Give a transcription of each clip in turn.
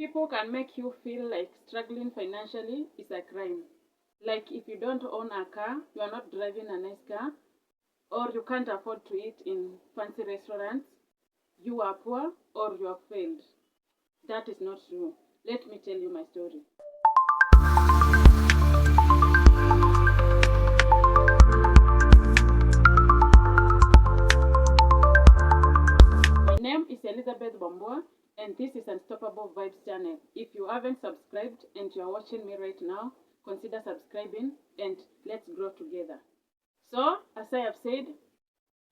People can make you feel like struggling financially is a crime. Like if you don't own a car, you are not driving a nice car, or you can't afford to eat in fancy restaurants, you are poor or you have failed. That is not true. Let me tell you my story. My name is Elizabeth Bamboa, and this is Unstoppable Vibes channel. If you haven't subscribed and you are watching me right now, consider subscribing and let's grow together. So, as I have said,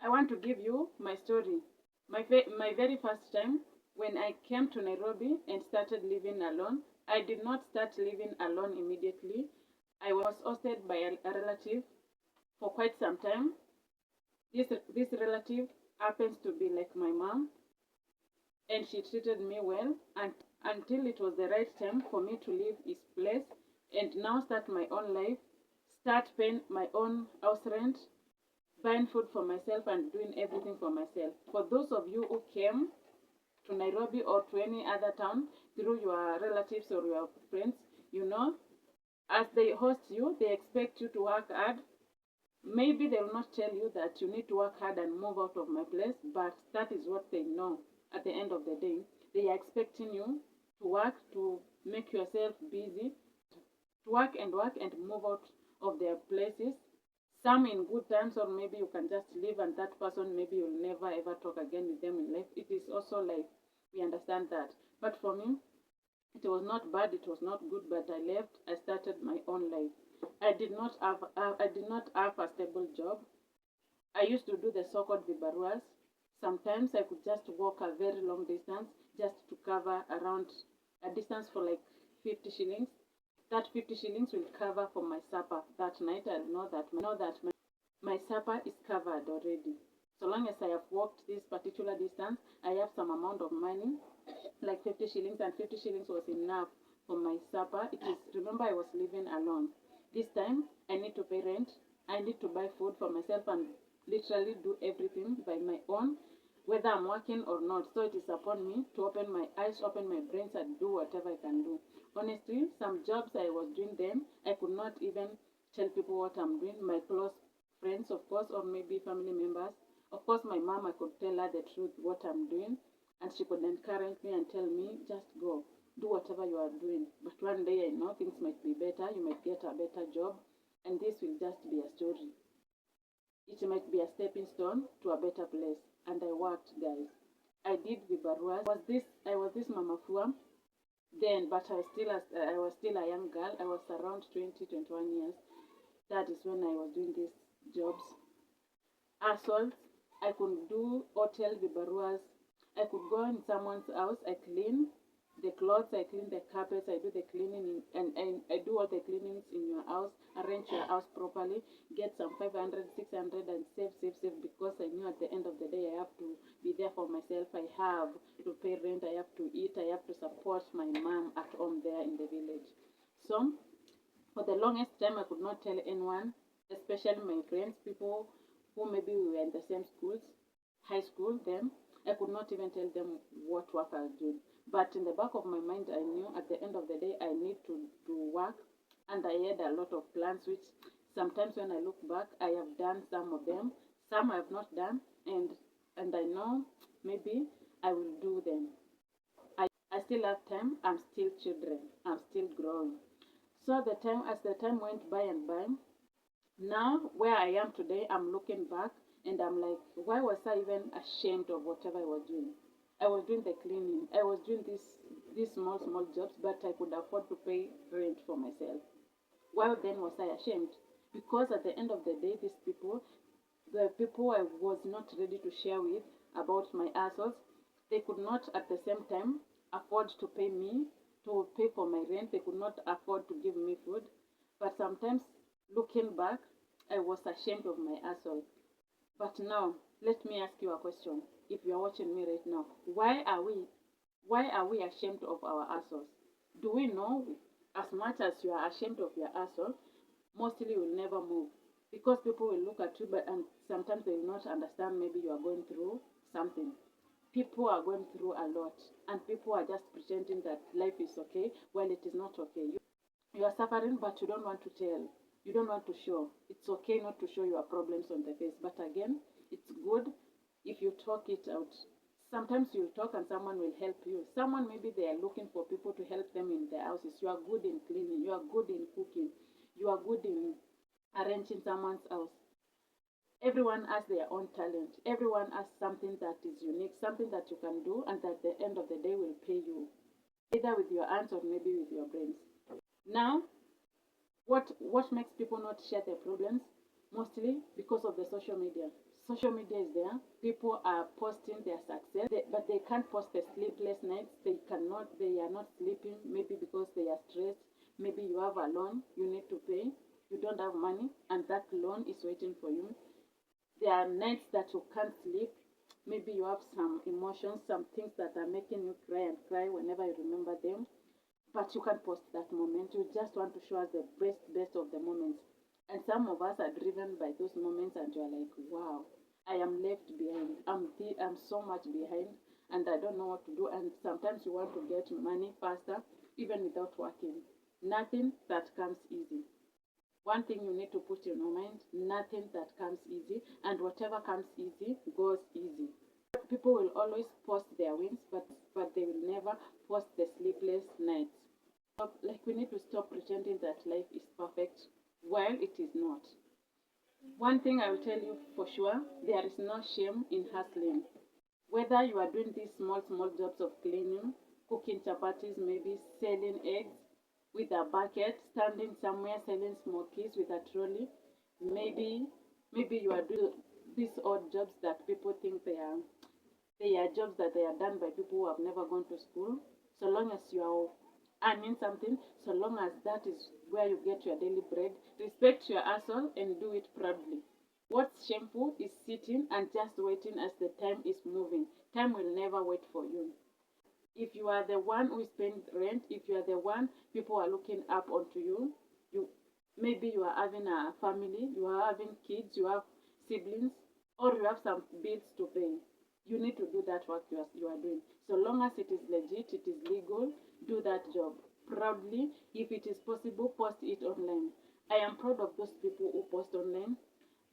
I want to give you my story. My very first time when I came to Nairobi and started living alone, I did not start living alone immediately. I was hosted by a relative for quite some time. This relative happens to be like my mom, and she treated me well and until it was the right time for me to leave his place and now start my own life, start paying my own house rent, buying food for myself and doing everything for myself. For those of you who came to Nairobi or to any other town through your relatives or your friends, you know, as they host you, they expect you to work hard. Maybe they will not tell you that you need to work hard and move out of my place, but that is what they know at the end of the day. They are expecting you to work, to make yourself busy, to work and move out of their places. Some in good times, or maybe you can just leave and that person, maybe you'll never ever talk again with them in life. It is also life. We understand that. But for me, it was not bad, it was not good, but I left. I started my own life. I did not have a stable job. I used to do the so-called vibaruas. Sometimes I could just walk a very long distance just to cover around a distance for like 50 shillings. That 50 shillings will cover for my supper that night. I know that my supper is covered already. So long as I have walked this particular distance, I have some amount of money, like 50 shillings, and 50 shillings was enough for my supper. It is, remember, I was living alone. This time, I need to pay rent, I need to buy food for myself, and literally do everything by my own, whether I'm working or not. So it is upon me to open my eyes, open my brains, and do whatever I can do. Honestly, some jobs I was doing then, I could not even tell people what I'm doing. My close friends, of course, or maybe family members. Of course, my mom, I could tell her the truth, what I'm doing, and she could encourage me and tell me, just go, do whatever you are doing. But one day I know things might be better, you might get a better job, and this will just be a story. It might be a stepping stone to a better place. And I worked, guys. I did vibaruas. I was this mama fua then, but I was still a young girl. I was around 20, 21 years. That is when I was doing these jobs. Assault. I could do hotel vibaruas. I could go in someone's house. I clean the clothes, I clean the carpets, I do the cleaning, and I do all the cleanings in your house, arrange your house properly, get some 500, 600, and save, because I knew at the end of the day I have to be there for myself. I have to pay rent, I have to eat, I have to support my mom at home there in the village. So, for the longest time, I could not tell anyone, especially my friends, people who maybe we were in the same schools, high school then. I could not even tell them what work I was doing. But in the back of my mind, I knew at the end of the day, I need to do work. And I had a lot of plans, which sometimes when I look back, I have done some of them. Some I have not done. And I know maybe I will do them. I still have time. I'm still children. I'm still growing. So as the time went by and by, now where I am today, I'm looking back and I'm like, why was I even ashamed of whatever I was doing? I was doing the cleaning. I was doing these small jobs, but I could afford to pay rent for myself. Why then was I ashamed? Because at the end of the day, the people I was not ready to share with about my assholes, they could not at the same time afford to pay me, to pay for my rent. They could not afford to give me food. But sometimes looking back, I was ashamed of my asshole. But now, let me ask you a question. If you are watching me right now, why are we ashamed of our assholes? Do we know as much as you are ashamed of your asshole, mostly you will never move because people will look at you, and sometimes they will not understand. Maybe you are going through something. People are going through a lot, and people are just pretending that life is okay while it is not okay. You are suffering, but you don't want to tell. You don't want to show. It's okay not to show your problems on the face, but again, it's good if you talk it out. Sometimes you'll talk and someone will help you. Someone, maybe they are looking for people to help them in their houses. You are good in cleaning, you are good in cooking, you are good in arranging someone's house. Everyone has their own talent. Everyone has something that is unique, something that you can do, and at the end of the day will pay you, either with your hands or maybe with your brains. Now, what makes people not share their problems? Mostly because of the social media. Social media is there. People are posting their success, but they can't post the sleepless nights. They are not sleeping, maybe because they are stressed. Maybe you have a loan you need to pay. You don't have money, and that loan is waiting for you. There are nights that you can't sleep. Maybe you have some emotions, some things that are making you cry and cry whenever you remember them. But you can't post that moment. You just want to show us the best of the moments. And some of us are driven by those moments, and you're like, wow, I am left behind. I'm so much behind, and I don't know what to do. And sometimes you want to get money faster, even without working. Nothing that comes easy. One thing you need to put in your mind, nothing that comes easy, and whatever comes easy goes easy. People will always post their wins, but they will never post the sleepless nights. Like, we need to stop pretending that life is perfect while it is not. One thing I will tell you for sure, there is no shame in hustling. Whether you are doing these small jobs of cleaning, cooking chapatis, maybe selling eggs with a bucket, standing somewhere selling smokies with a trolley, maybe you are doing these odd jobs that people think they are jobs that they are done by people who have never gone to school. So long as you are earning something, so long as that is where you get your daily bread, respect your hustle and do it proudly. What's shameful is sitting and just waiting as the time is moving. Time will never wait for you. If you are the one who is paying rent, if you are the one people are looking up onto you maybe you are having a family, you are having kids, you have siblings, or you have some bills to pay. You need to do that work you are doing. So long as it is legit, it is legal, do that job proudly. If it is possible, post it online. I am proud of those people who post online,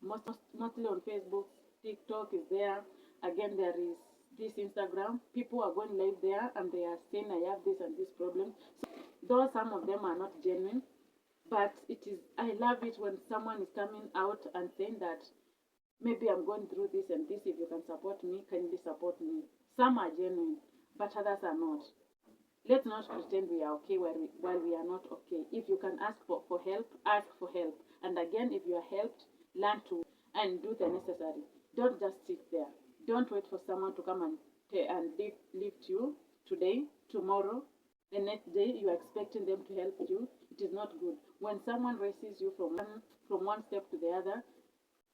mostly on Facebook. TikTok is there. Again, there is this Instagram. People are going live there and they are saying, I have this and this problem. So, though some of them are not genuine, but I love it when someone is coming out and saying that maybe I'm going through this and this. If you can support me, kindly support me. Some are genuine, but others are not. Let's not pretend we are okay while we are not okay. If you can for help, ask for help. And again, if you are helped, learn to and do the necessary. Don't just sit there. Don't wait for someone to come and lift you today, tomorrow, the next day. You are expecting them to help you. It is not good. When someone raises you from one step to the other,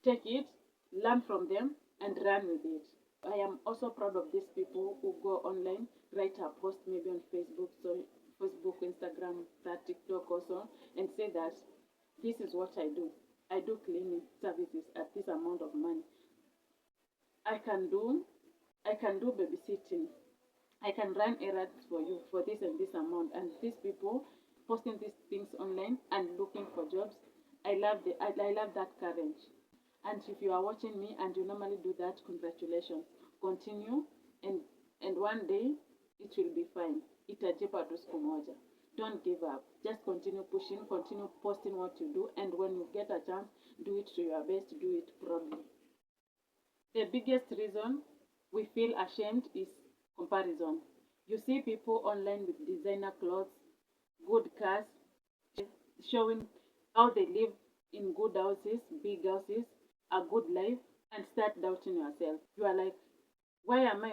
take it, learn from them, and run with it. I am also proud of these people who go online, write a post maybe on Facebook, so Facebook, Instagram, that TikTok also, and say that this is what I do. I do cleaning services at this amount of money. I can do I can do babysitting. I can run errands for you for this and this amount. And these people posting these things online and looking for jobs, I love that courage. And if you are watching me and you normally do that, congratulations. Continue, and one day it will be fine. Itajipa tu siku moja. Don't give up. Just continue pushing, continue posting what you do, and when you get a chance, do it to your best, do it proudly. The biggest reason we feel ashamed is comparison. You see people online with designer clothes, good cars, showing how they live in good houses, big houses, a good life, and start doubting yourself. You are like, why am I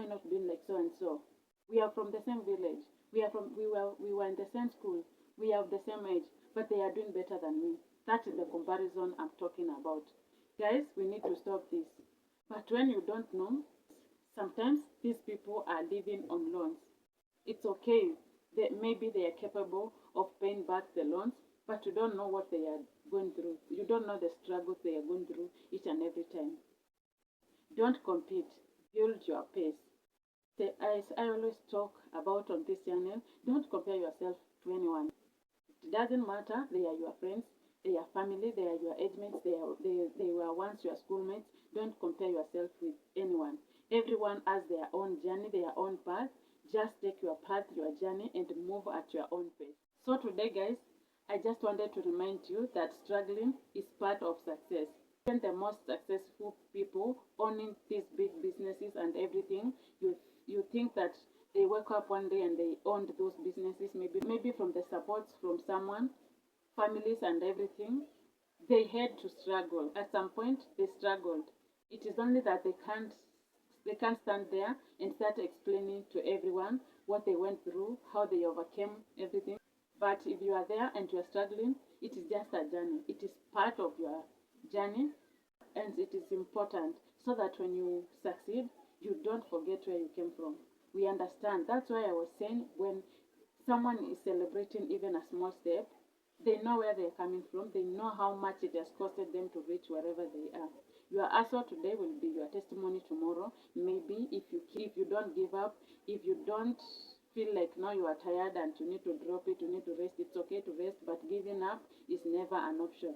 not being like so and so? We are from the same village. We were in the same school. We have the same age, but they are doing better than me. That is the comparison I'm talking about. Guys, we need to stop this. But when you don't know, sometimes these people are living on loans. It's okay. Maybe they are capable of paying back the loans, but you don't know what they are going through. You don't know the struggles they are going through each and every time. Don't compete. Build your pace. As I always talk about on this channel, don't compare yourself to anyone. It doesn't matter, they are your friends, they are family, they are your age mates, they were once your schoolmates. Don't compare yourself with anyone. Everyone has their own journey, their own path. Just take your path, your journey, and move at your own pace. So today, guys, I just wanted to remind you that struggling is part of success. Even the most successful people owning these big businesses and everything, you think that they wake up one day and they owned those businesses, maybe from the supports from someone, families and everything. They had to struggle. At some point they struggled. It is only that they can't stand there and start explaining to everyone what they went through, how they overcame everything. But if you are there and you are struggling, it is just a journey. It is part of your journey, and it is important so that when you succeed, you don't forget where you came from. We understand. That's why I was saying, when someone is celebrating even a small step, they know where they're coming from. They know how much it has costed them to reach wherever they are. Your answer today will be your testimony tomorrow. Maybe if you don't give up, if you don't feel like now you are tired and you need to drop it, you need to rest, it's okay to rest, but giving up is never an option.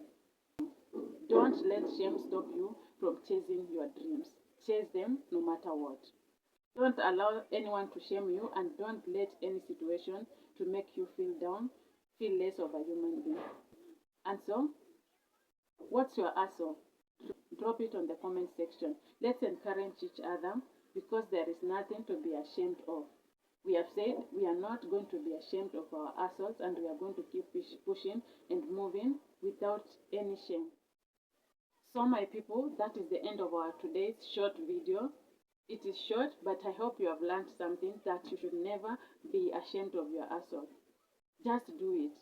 Don't let shame stop you from chasing your dreams. Chase them no matter what. Don't allow anyone to shame you, and don't let any situation to make you feel down, feel less of a human being. And so, what's your hustle? Drop it on the comment section. Let's encourage each other, because there is nothing to be ashamed of. We have said we are not going to be ashamed of our hustles, and we are going to keep pushing and moving without any shame. So my people, that is the end of our today's short video. It is short, but I hope you have learned something, that you should never be ashamed of your hustle. Just do it.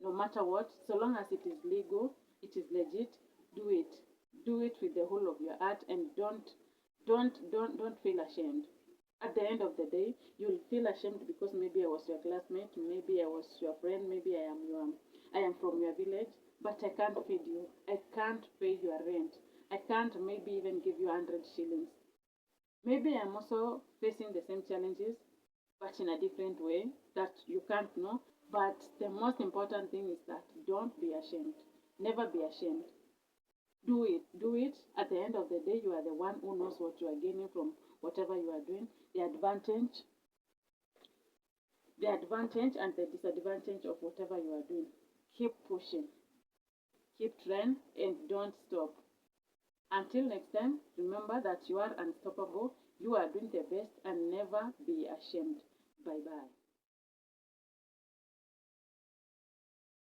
No matter what, so long as it is legal, it is legit, do it. Do it with the whole of your heart, and don't feel ashamed. At the end of the day, you'll feel ashamed because maybe I was your classmate, maybe I was your friend, maybe I am from your village, but I can't feed you. I can't pay your rent. I can't maybe even give you 100 shillings. Maybe I'm also facing the same challenges, but in a different way that you can't know. But the most important thing is that don't be ashamed. Never be ashamed. Do it. Do it. At the end of the day, you are the one who knows what you are gaining from whatever you are doing. The advantage and the disadvantage of whatever you are doing. Keep pushing. Keep trying, and don't stop. Until next time, remember that you are unstoppable. You are doing the best, and never be ashamed. Bye bye.